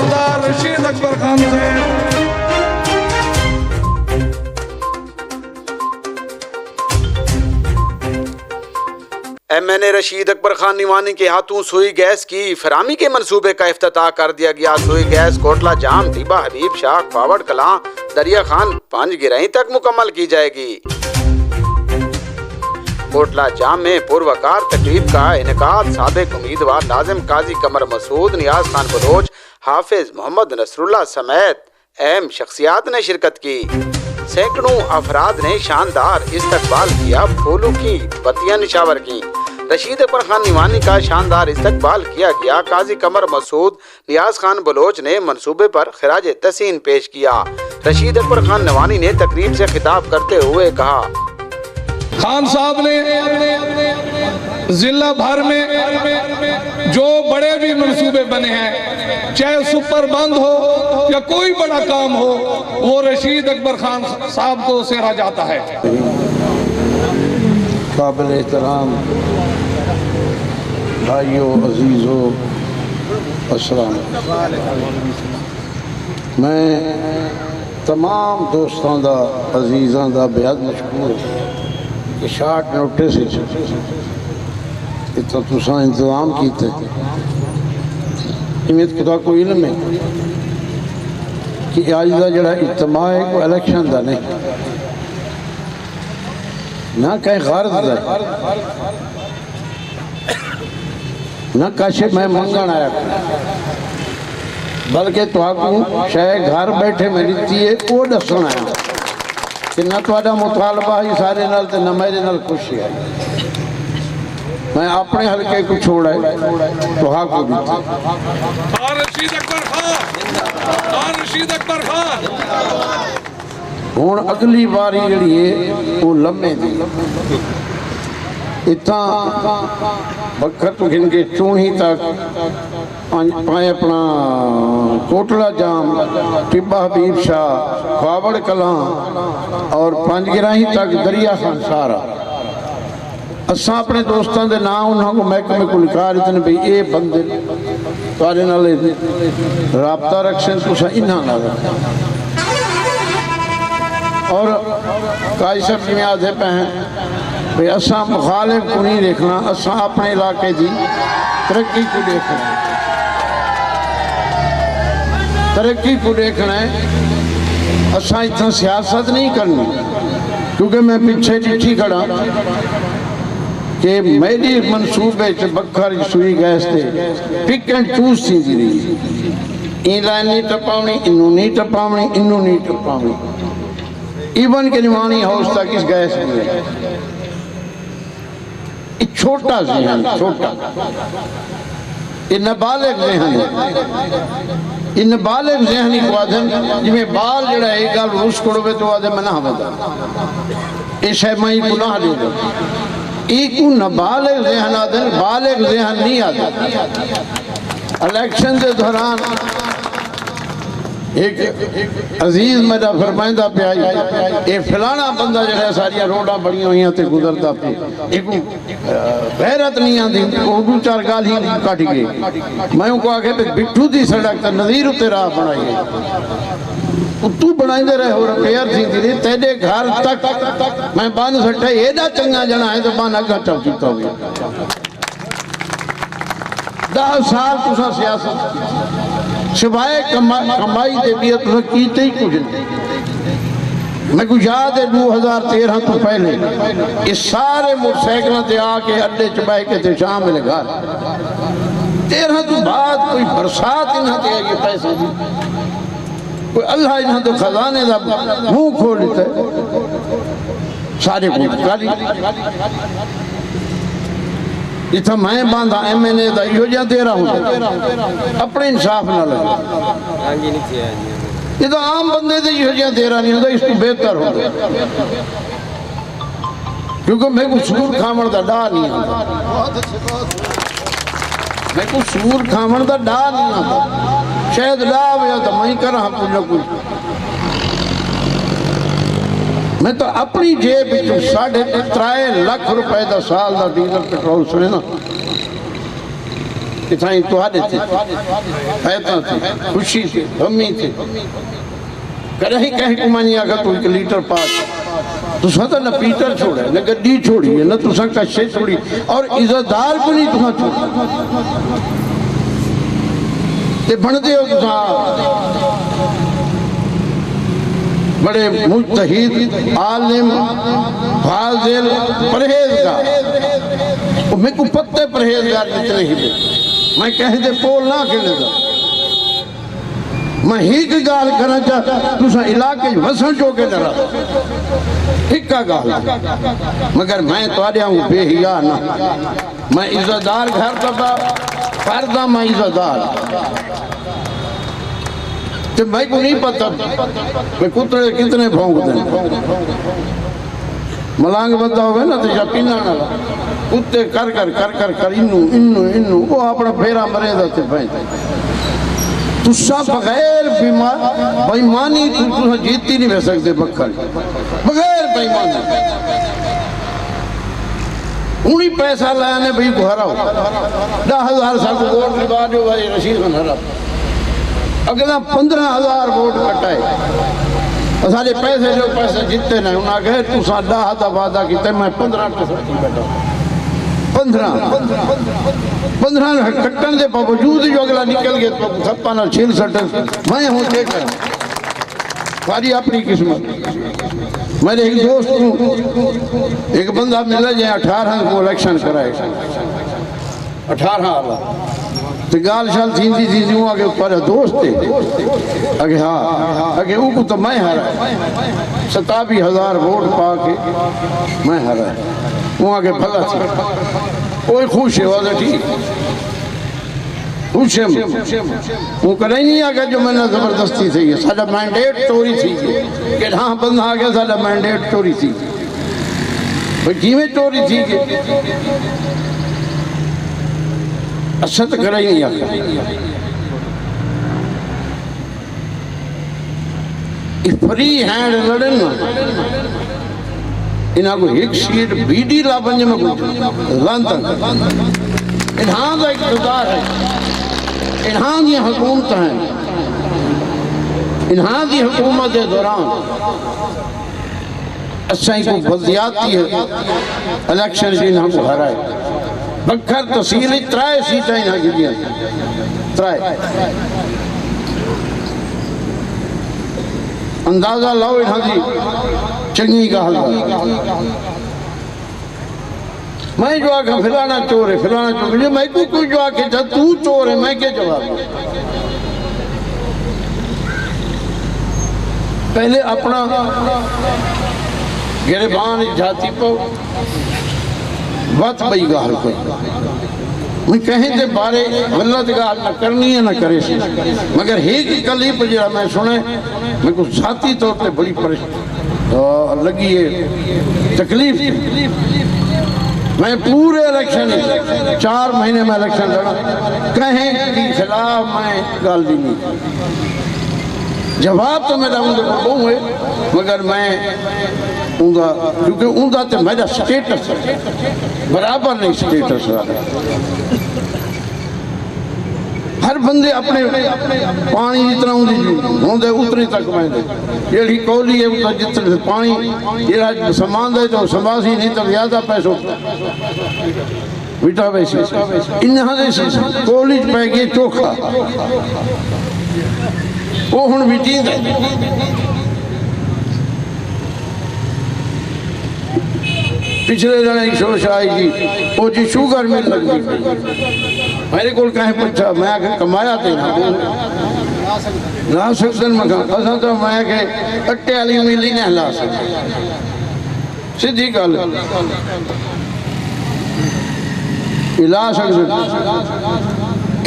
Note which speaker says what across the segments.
Speaker 1: सरदार रशीद अकबर खान से।
Speaker 2: MNA रशीद अकबर खान निवानी के हाथों सुई गैस की फरामी के मंसूबे का इफ्तिताह कर दिया गया। सुई गैस कोटला जाम टीबा हबीब शाह फावड़ कलां दरिया खान पांच गिराई तक मुकम्मल की जाएगी। कोटला जाम में पुरवकार तकरीब का इनेकाद साबिक उम्मीदवार नाजिम काजी कमर मसूद, नियाज खान बलोच, हाफिज मोहम्मद नसरुल्लाह समेत अहम शख्सियात ने शिरकत की। सैकड़ों अफराद ने शानदार इस्तकबाल किया, फूलों की बत्तियां निशावर की। रशीद अकबर खान निवानी का शानदार इस्तकबाल किया गया। काजी कमर मसूद, नियाज खान बलोच ने मंसूबे पर खिराज तहसीन पेश किया। रशीद अकबर खान निवानी ने तकरीब से खिताब करते हुए कहा,
Speaker 1: खान साहब ने जिला भर में जो बड़े भी मंसूबे बने हैं, चाहे सुपर बंद हो या कोई बड़ा काम हो, वो रशीद अकबर खान साहब को सेरा जाता है।
Speaker 3: काबिल एहतराम भाइयों, अजीज़ों, अस्सलाम। मैं तमाम दोस्तों का, अजीज़ों का बेहद मशहूर कि शार्ट नोटिस इतना तुसा इंतजाम किए। इमें तो कोई इल्म है कि अज का जोड़ा इज्तमा है कोई इलेक्शन का नहीं, ना कहीं गर्ज का, ना कश मैं मंगन आया, बल्कि तो शायद घर बैठे मेरी दी है वो दसन आया कि ना तो मुतालबा ही सारे नाल ते ना मेरे नाल खुशी है। मैं अपने हल्के को छोड़ा तो हाँ को भी हूँ अगली बारी जी है वो लम्हे दी इतना वक्त गिन के चूही तक पाए अपना कोटला जाम, टिब्बा हबीब शाह, फावड़ कलां और पांच गिराही तक दरिया खान सारा असा अपने दोस्तों के नाम उन्होंने महकमे को लिखा देते हैं भाई ये बंदे तुहाडे नाल राबता रखसे तुसा इन्हां नाल। और काजी साहब जिवें आखदे पे हैं भाई असा मुखालिफ को नहीं देखना, असा अपने इलाके की तरक्की को देखना है, तरक्की को देखना है। असा इतना सियासत नहीं करनी, क्योंकि मैं पीछे चिट्ठी खड़ा कि मेरी मनसूबे च बखर सुई गैस से पिक एंड चूज थी रही, ई लाइन नहीं टपावनी, इनू नहीं टपावनी, इनू नहीं टपावनी। इवन के निवानी हाउस तक इस गैस में छोटा ज़हन, छोटा नाबालिग ज़हन, नाबालिग ज़हन ही आदन जिमें बाल जड़ा एक गल रूस करोगे तो आदे मैं ना बता ये शायद मैं गुनाह दे दो एक नाबालिग ज़हन आदन, बालिग ज़हन नहीं आदन। इलेक्शन के दौरान एक अजीज मेरा फरमाइंदा पिया ये फलाना बंदा जो सारिया रोडा बड़िया हुई तो गुजरता पे एक गैरत नहीं आती, दो चार गाल ही कट गई। मैं उनको आखे बिट्ठू की सड़क तो नज़ीर उत्ते राह बनाई, तू बनाते रहे हो रिपेयर थी तेरे घर तक मैं बन सट्टा एडा चंगा जना है तो बन अगा चल चुका हो। 10 साल तुसा सियासत सिवाय कमाई दे भी तुसा कीते ही कुछ नहीं। मैं कुछ याद है 2013 तो पहले ये सारे मोटरसाइकिलों से आके अड्डे च बह के थे शाम मेरे घर 13 तो बाद कोई बरसात इन्हों ते आई पैसे की, कोई अल्लाह इन्हों तो खजाने का मुंह खोल देता है सारे जिथा मैं बांधा MNA का इहो जिहा तेरा हूँ अपने इंसाफ न लगे, ये तो आम बंदे से इहो जिहा तेरा नहीं होता, इसको बेहतर होता क्योंकि मैं को सूर खावण का डा नहीं आता, मैं को सूर खावण का डा नहीं आता। शायद डा हुआ तो मैं करा कुछ ना कुछ। मैं तो अपनी जेब 3.5 लाख रुपए का साल का डीजल पेट्रोल सुने ना कि साईं तुहाडे थे हैता थे खुशी थे गमी थे कहीं कहीं को मानी अगर तू 1 लीटर पा तुसा तो न पीटर छोड़ा न गड्डी छोड़ी है न तुसा कशे छोड़ी और इज्जतदार को नहीं तुसा छोड़ा ते बनदे हो तुसा बड़े मुज्तहिद आलिम फाजिल परहेजगार मेरे को पत्ते परहेजगार जितने ही मैं कह दे पोल ना खेले मैं ही गाल करना चाहता तुसा इलाके वसन जो के डरा एक गाल मगर मैं तुहाडे हूं बेहिया ना मैं इज्जतदार घर का फर्दा मैं इज्जतदार तो मैं को नहीं पता मैं कुत्ते कितने भौंकते हैं मलांग बंदा हो ना तो या पीना ना कुत्ते कर कर कर कर कर इन्नू इन्नू इन्नू वो अपना फेरा मरे जाते भाई तुसा बगैर बीमार बेईमानी तुसा जीत ही नहीं रह सकते बखल बगैर बेईमानी उन्हीं पैसा लाने भाई को हराओ 10,000 साल को वोट लिवा दो भाई रशीद खान हरा अगला 15,000 वोट कटाए सारे पैसे जो पैसे जीते ना उन्हें आगे तुसा 10 का वादा किया मैं 15 बैठा 15 कट्टन के बावजूद जो अगला निकल गया तो सप्पा ना छील सटन मैं हूँ देखकर सारी अपनी किस्मत मेरे एक दोस्त को एक बंदा मिला जाए 18 को इलेक्शन कराए 18 वाला तो गाल शाल थी आगे पर दोस्त थे अगे हाँ अगे वो तो मैं हरा 27,000 वोट पा के मैं हरा वो आगे भला थी कोई खुश है वादा ठीक खुश है वो करे नहीं आगे जो मैंने जबरदस्ती थी साडा मैंडेट चोरी थी कि हाँ बंदा आ गया साडा मैंडेट चोरी थी भाई किवें चोरी थी अच्छा तो करा ही नहीं आखा फ्री हैंड लड़न इन्हां को एक सीट बीडी ला पंज में कुछ लांतन इन्हां का इक़्तिदार है इन्हां की हुकूमत है इन्हां की हुकूमत के दौरान अच्छा को बदियाती है इलेक्शन से इन्हां को हराए बखर तहसील 3 सीटें इन्हां की दियां 3 अंदाजा लाओ इन्हां की चंगी गाल मैं जो आखा फिलाना चोर है फिलाना चोर है मैं को जो आके तू चोर है मैं क्या जवाब पहले अपना गिरबान जाति पर वत बई गाल कोई मैं कहें दे बारे गलत गाल न करनी है न करे मगर एक कलीप जरा मैं सुने मेरे को साथी तौर पे बड़ी परेशानी लगी है तकलीफ मैं पूरे इलेक्शन 4 महीने में इलेक्शन लड़ा कहें के खिलाफ मैं गाल दी नहीं जवाब तो मेरा उनके को है मगर मैं उनका क्योंकि उनका तो मेरा स्टेटस बराबर नहीं स्टेटस हर बंदे अपने पानी जितना होंगे उतनी तक मैं जी कोली है जितने पानी जो समान दे तो संभासी नहीं तो ज्यादा पैसों बेटा वैसे इन्हों कोली पै गए चोखा वो हुण भी जींद पिछले दिन सोच आई जी वो जी शुगर मिल लगी मेरे को कहीं पूछा मैं आके कमाया थे ला सकते असा तो मैं आके कट्टे वाली मिली नहीं ला सकते सीधी गल ला सकते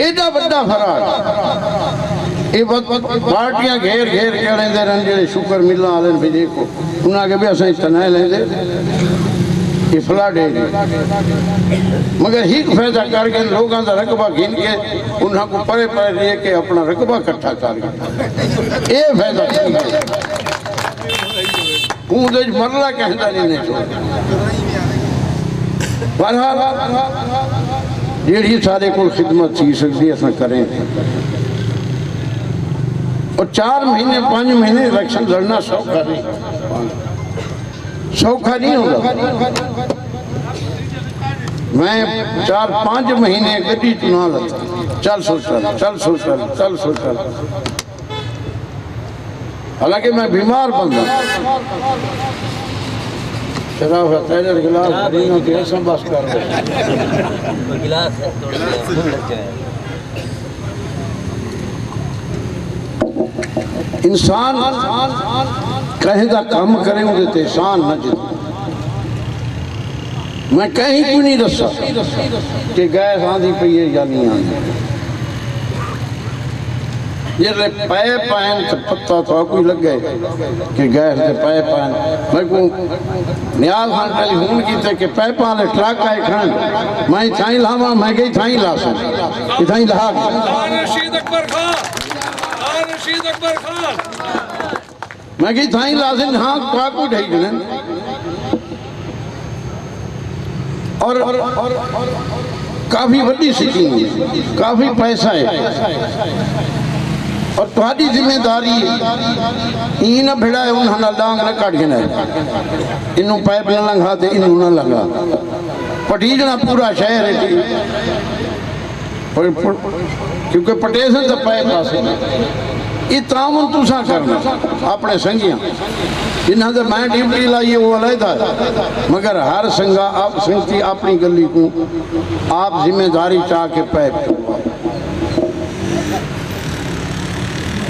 Speaker 3: एडा बड़ा फराक ये पार्टियां घेर घेर के लेंदे रहन जेड़े शुगर मिलना वाले भी देखो उन्हां के भी असां तनाए लेंदे ये फ्लड है मगर एक फायदा करके लोगों का रकबा गिन के उन्हां को परे परे लेके अपना रकबा इकट्ठा कर ये फायदा मरला कहता नहीं बहरहाल जेड़ी सारे को खिदमत सी सकती अस करें। और 4 महीने 5 महीने इलेक्शन लड़ना सौखा नहीं होगा। मैं 4-5 महीने गड्डी चुना लेता, चल सोशल। हालांकि मैं बीमार बंदा, शराब तेरे गिलास भरीनो के ऐसा बस कर गिलास इंसान कहीं का काम करें उसे एहसान न जित। मैं कहीं क्यों नहीं दसा कि गैस आंधी पई है या नहीं आंधी। ये पैप पैन पत्ता तो कोई लग गए कि गैस के पैप पैन मैं को नियाज खान टेलीफोन की कि पैप वाले ट्रक आए खड़न मैं थाई लावा मैं गई थाई ला सक थाई ला
Speaker 1: रशीद अकबर खान
Speaker 3: मैं गई थाई ला से हाँ ट्रक को ढाई जन और काफी बड़ी सिटी काफी पैसा है और तुम्हारी जिम्मेदारी ई ना भिड़ा है उन्होंने डांग न काट के ना इनू पाइप न लंघा ते इनू ना लंघा पटीजना पूरा शहर है क्योंकि पटेसन तो पाइप पास ये तामुन तुसा करना अपने संगियां जिन्हों से मैं ड्यूटी लाई है वो अलहदा है मगर हर संगा आप संगती अपनी गली को आप जिम्मेदारी चाह के पाइप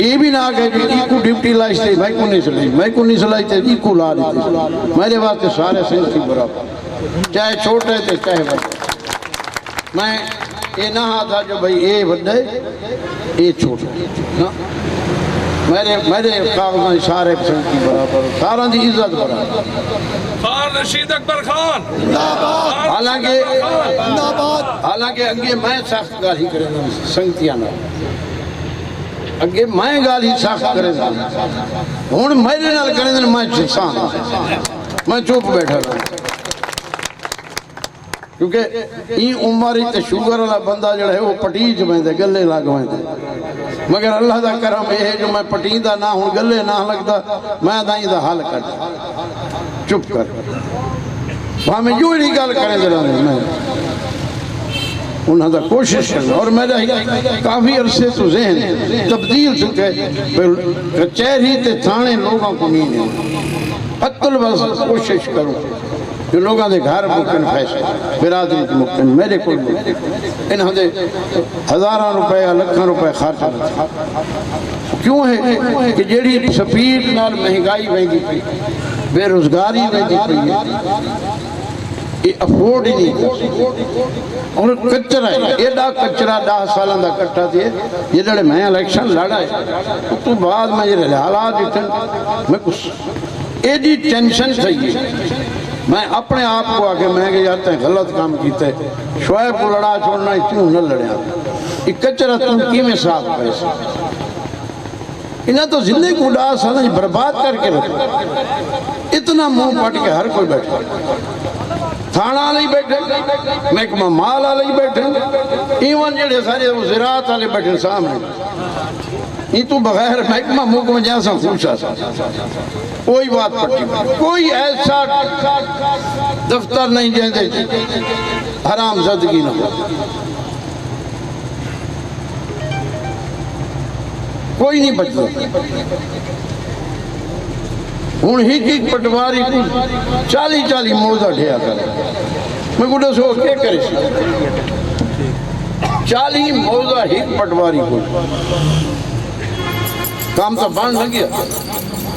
Speaker 3: ये भी ना कहे इको ड्यूटी लाई थी मैं को नहीं चलाई थे इको ला दी थी मेरे वास्ते सारे संगती बराबर चाहे छोटे थे चाहे बड़े। मैं ये ना था जो भाई ये बड़े ये छोटे ना मेरे कागज सारे संगती बराबर सारा की इज्जत बराबर।
Speaker 1: रशीद अकबर खान
Speaker 3: हालांकि अगे मैं सख्त गाली करेगा संगतियां ना अगे मैं गाल ही सख्त करेगा हूँ मेरे नाल करे मैं चुप बैठा रहा क्योंकि ई उम्र शुगर वाला बंदा जो है वो पटी च पैंदे गले लग पैंदे मगर अल्लाह का करम यह जो मैं पटींदा ना हूँ गले ना लगता मैं दाई का हल कर चुप कर भावें जो ही गल करें जरा मैं उन्होंने कोशिश करना और मेरा काफ़ी अरसे तो जहन तब्दील चुके कचहरी ते थाने लोगों को नहीं अक्ल बस कोशिश करूँ जो लोगों के घर मुमकिन फैसले बिरादरी के मुमकिन मेरे को इन्होंने हज़ारा रुपए या लखा रुपए खर्च क्यों है कि जेड़ी स्पीड नाल महंगाई वेंदी पई बेरोजगारी वेंदी पई ये अफोर्ड ही नहीं और कचरा है एडा कचरा 10 साल का कट्ठा थे ये मैं इलेक्शन लड़ा है तो बाद में ये हालात दिखन मैं कुछ एडी टेंशन थी मैं अपने आप को आके मैं यार ते गलत काम किया शोएब को लड़ा छोड़ना क्यों न लड़िया ये कचरा तुम किमें साफ पैसा इन्हें तो जिंदगी को 10 साल बर्बाद करके रखा इतना मुंह पट के हर कोई बैठा थाना नहीं बैठे महकमा माल वाले बैठे इवन जेडे सारे ज़राअत वाले बैठे सामने ये तो बगैर महकमा मुकम जैसा पूछा कोई बात पट्टी कोई ऐसा दफ्तर नहीं जैसे हराम ज़दगी ना कोई नहीं बचता हूँ ही पटवारी को 40 मौजा ढेया करे मैं को दसो क्या करे 40 मौजा ही पटवारी को काम तो बन लग गया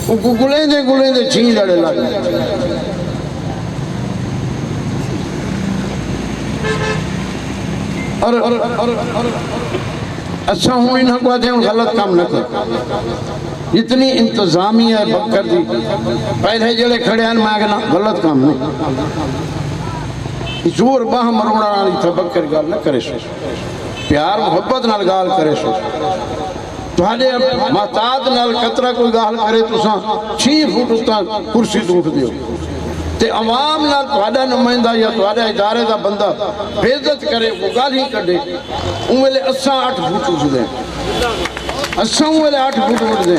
Speaker 3: वो गुलेंदे छी लड़े लग और अच्छा हूँ इन गलत काम न कर इतनी इंतजामिया है बकर दी पहले जड़े खड़े हैं मैं कहना गलत काम नहीं जोर बाह मरोड़ा वाली था बकर गाल न करे सो प्यार मोहब्बत नाल गाल करे सो तुहाडे महताज नाल कतरा कोई गाल करे तुसा 6 फुट उता कुर्सी तो उठ दियो ते अवाम नाल तुहाडा नुमाइंदा या तुहाडे इदारे दा बंदा बेइज्जत करे, वो गाली कढे, उन वेले असां 8 फुट उठदे, असां उन वेले 8 फुट उठदे।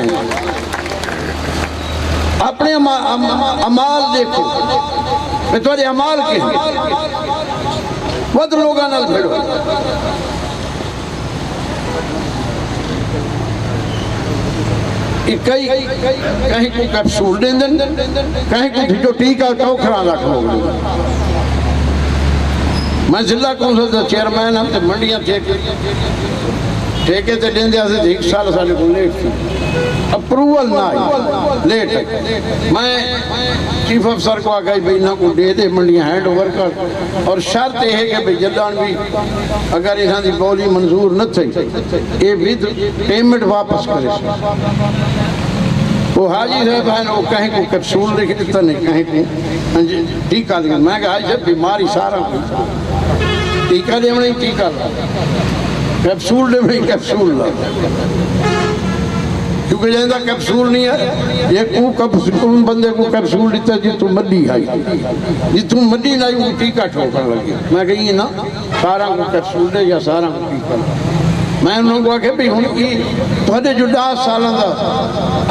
Speaker 3: अपने अमाल देखो, मैं तुहाडे अमाल के वध लोगां नाल भिड़ो। कई कहीं को कैप्सूल देंदन, कहीं को ढिडो टीका टोखरा रख लो। मैं जिला कौंसल का चेयरमैन हम, तो मंडियां ठेके ते देंदे अस 1 साल साडे को लेट थी, अप्रूवल ना आई, लेट आई। मैं चीफ अफसर को आखा भाई इन्हों को दे दे, मंडियां हैंड ओवर कर, और शर्त यह है कि भाई जदान भी अगर इन्हों की बोली मंजूर न थी, ये विद पेमेंट वापस करे। वो हाजी साहब हैं, वो कहीं को कैप्सूल लिख दिता, नहीं कहीं को टीका लिखा। मैं कहा जब बीमारी सारा टीका देवना ही टीका ला, कैप्सूल देवना ही कैप्सूल ला, क्योंकि जैसा कैप्सूल नहीं है ये कैप्सूल बंदे को कैप्सूल दिता जी तू मड्डी आई, जी तू मड्डी ना वो टीका ठोकने लगे। मैं कही ना सारा को कैप्सूल दे या सारा को टीका। मैं उन्होंने को आखे भाई हूँ की थोड़े जो 10 साल का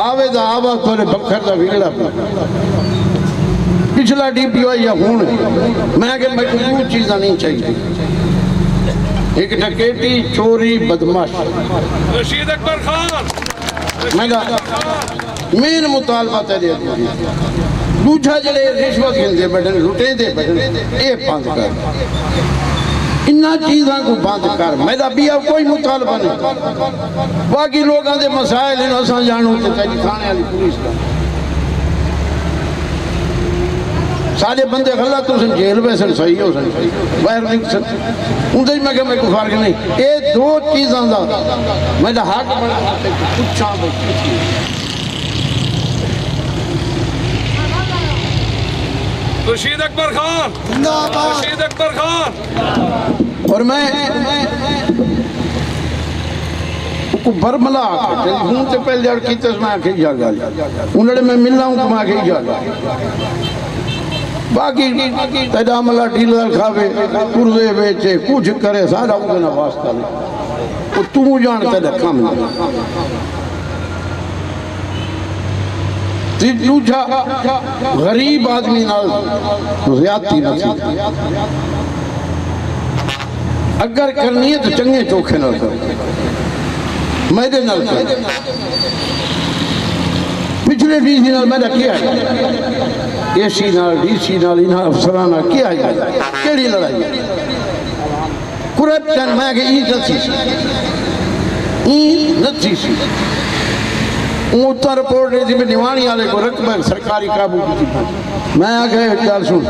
Speaker 3: आवे दा आवा थोड़े बखर का विगड़ा पिछला DPO या हूँ। मैं कि मैं कोई चीज़ा नहीं चाहिए, एक डकैती चोरी बदमाश
Speaker 1: रशीद अकबर खान
Speaker 3: मेरा मेन मुतालबा तेरे दूजा जड़े रिश्वत गिनते बैठे लुटे दे बैठे ये बंद कर, इन्ना चीज़ों को बंद कर। मेरा भी अब कोई मुतालबा नहीं, बाकी लोगों के मसाइल इन असां जानू तो चाहिए थाने वाली पुलिस का। सारे बंदे गलत हो सन, जेल में सन, सही हो सन, बाहर नहीं सन, उनसे मैं क्या मैं कोई फर्क नहीं। ये 2 चीज़ों का मेरा हक बना पूछा
Speaker 1: रशीद अकबर खान, रशीद अकबर खान।
Speaker 3: और मैं बरमला टेलीफोन से पहले जड़ की मैं आखी जागा उन्होंने मैं मिलना हूँ मैं आखी जागा। बाकी तेरा मला डीलर खावे पुरजे बेचे कुछ करे सारा उनका वास्ता नहीं, वो तू जान तेरा काम दूजा गरीब आदमी नाल ज्यादती न थी, अगर करनी है तो चंगे चोखे नाल कर, मेरे नाल कर। पिछले DC नाल मेरा क्या है, AC नाल DC नाल इन्हां अफसरां नाल क्या है, केड़ी लड़ाई करप्शन। मैं कि ई नथी सी उत्तर रिपोर्ट थी निवाणी वाले को रकबा सरकारी काबू की। मैं आगे गल सुन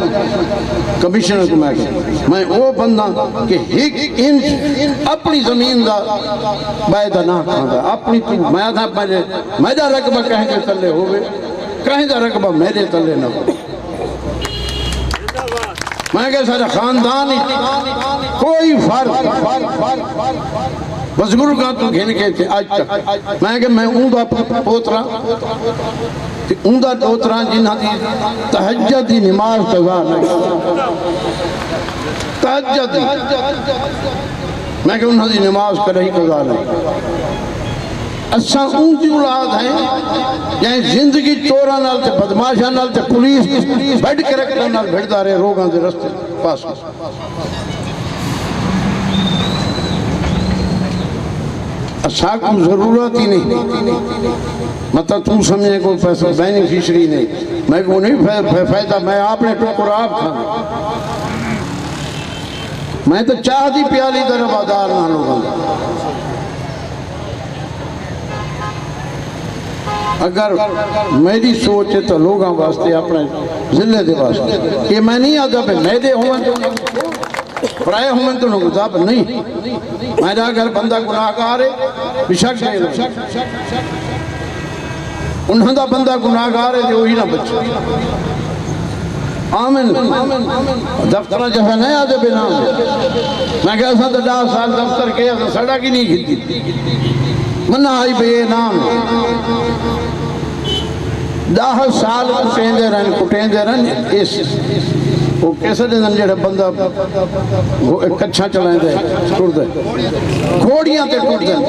Speaker 3: कमिश्नर को, मैं वो बंदा कि 1 इंच अपनी जमीन का वायदा ना खाता अपनी। मैं था पहले मेरा रकबा कहीं के तले हो, कहीं का रकबा मेरे तले ना हो। मैं क्या सारा खानदान ही कोई फर्क बुजुर्गों तो घिन के थे आज तक। मैं कि मैं उनका पोतरा उनका दोतरा जिन्हों की तहज्जुद की नमाज कज़ा नहीं, तहज्जुद मैं कि उन्होंने नमाज कर ही कज़ा नहीं। असा उनकी औलाद है जै जिंदगी चोरा नाल ते बदमाशा नाल ते पुलिस बैड करैक्टर नाल भिड़दा रहे रोगां दे रस्ते पास। असा को जरूरत ही नहीं, मतलब तू समझे कोई पैसा बेनिफिशरी नहीं, मैं को नहीं फायदा, मैं आपने टोकर आप खाना। मैं तो चाह दी प्याली तरफ आधार ना लोगों। अगर मेरी सोच है तो लोगों वास्ते अपने जिले के वास्ते ये मैं नहीं आता मैदे हो प्राय होने तो गुजाब नहीं। मेरा अगर बंदा गुनाहगार है बेशक उन्होंने बंदा गुनाहगार है जो ही ना बचे। आमिन दफ्तर जैसा नहीं आते बिना मैं क्या तो 10 साल दफ्तर के सड़क ही नहीं खींची मना आई बे नाम 10 साल कुटेंदे रहन इस वो कैसे दिन जेड़ा बंदा कच्छा चलांदा है टुरदा घोड़ियां ते टुरदन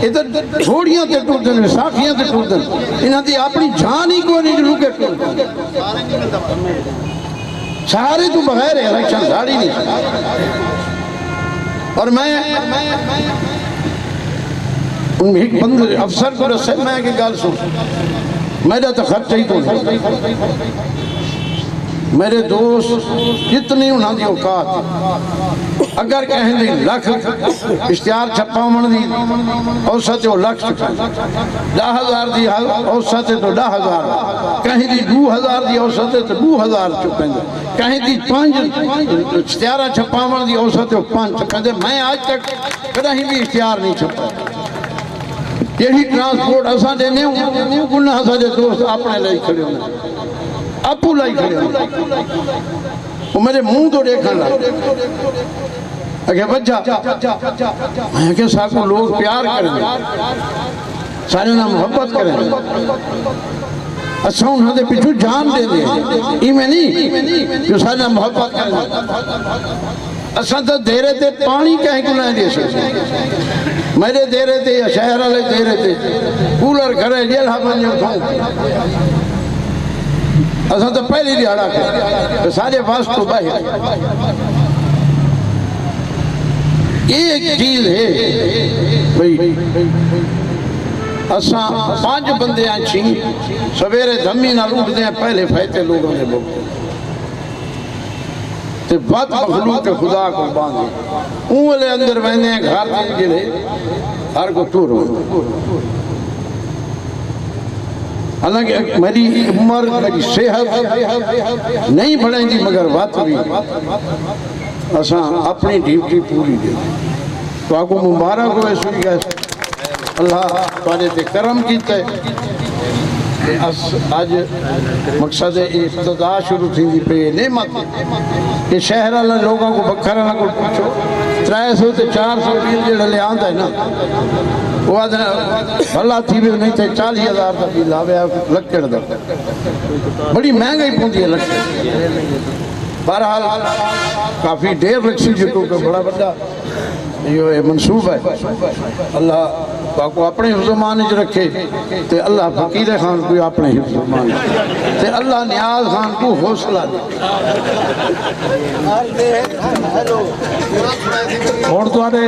Speaker 3: इधर घोड़ियां ते टुरदन विसाखियां ते टुरदन इन्हां दी अपनी जान ही कोई नहीं रुके सारे तो बगैर इलेक्शन साड़ी नहीं। और मैं एक बंद अफसर को रसे मैं की गल सुन मेरा तो खर्चा ही कोई मेरे दोस्त जितनी उन्होंने औकात अगर कहें दी लख इश्तिहार छपावन की औसत वो लख 10,000 की औसत है तो 10,000 कहीं दी 2,000 की औसत है तो 2,000 चुपेंगे कहीं दी 5 इश्तिहार छपावन की औसत है 5 चुपेंगे। मैं आज तक कहीं भी इश्तिहार नहीं छपा यही ट्रांसपोर्ट असा देने उन्हें सारे दोस्त अपने लाई खड़े होने आपू लाई खड़े वो मेरे मुंह तो देखने लग अगे बच्चा मैं क्या साको लोग प्यार करेंगे सारे ना मोहब्बत करेंगे अच्छा उन्होंने पिछू जान दे दे इमें नहीं जो सारे ना मोहब्बत करेंगे असा तो दे रहे थे पानी कहीं को नहीं दे सकते मेरे दे रहे थे या शहर वाले दे रहे थे कूलर करे जेल बन जाओ असा तो पहली दिहाड़ा तो सारे वास्तु बाहर एक चीज है भाई असा 5 बंदे छी सवेरे धम्मी नाल उठते हैं पहले फायदे लोगों ने लोग ते बात मखलूक के खुदा को बांधे ऊले अंदर बहने हैं घर के जिले हर को टूर हालांकि मेरी उम्र मेरी सेहत नहीं बढ़ेगी मगर बात भी असा अपनी ड्यूटी पूरी दे तो आपको मुबारक हो इसकी अल्लाह तुझे ते करम कीते आज मकसद इब्तिदा शुरू थी पे नेमत कि शहर वाले लोगों को बखरा को पूछो 300 से 400 बिल जो ले आता है ना वो भला थी भी नहीं थे 40,000 का बिल आवे लक्कड़ का बड़ी महंगाई पहुंची है लक्कड़ बहरहाल काफ़ी देर रखी जो बड़ा बड़ा ये मनसूब है अल्लाह को अपने हिफ्ज़-ओ-मान च रखे ते अल्लाह फकीर खान को अपने हिफ्ज़-ओ-मान ते अल्लाह नियाज खान को हौसला दे
Speaker 1: और तुम्हारे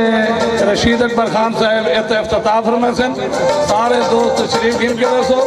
Speaker 1: रशीद अकबर खान साहब इफ्तिताह फरमाए सारे दोस्त तशरीफ गिन के दसो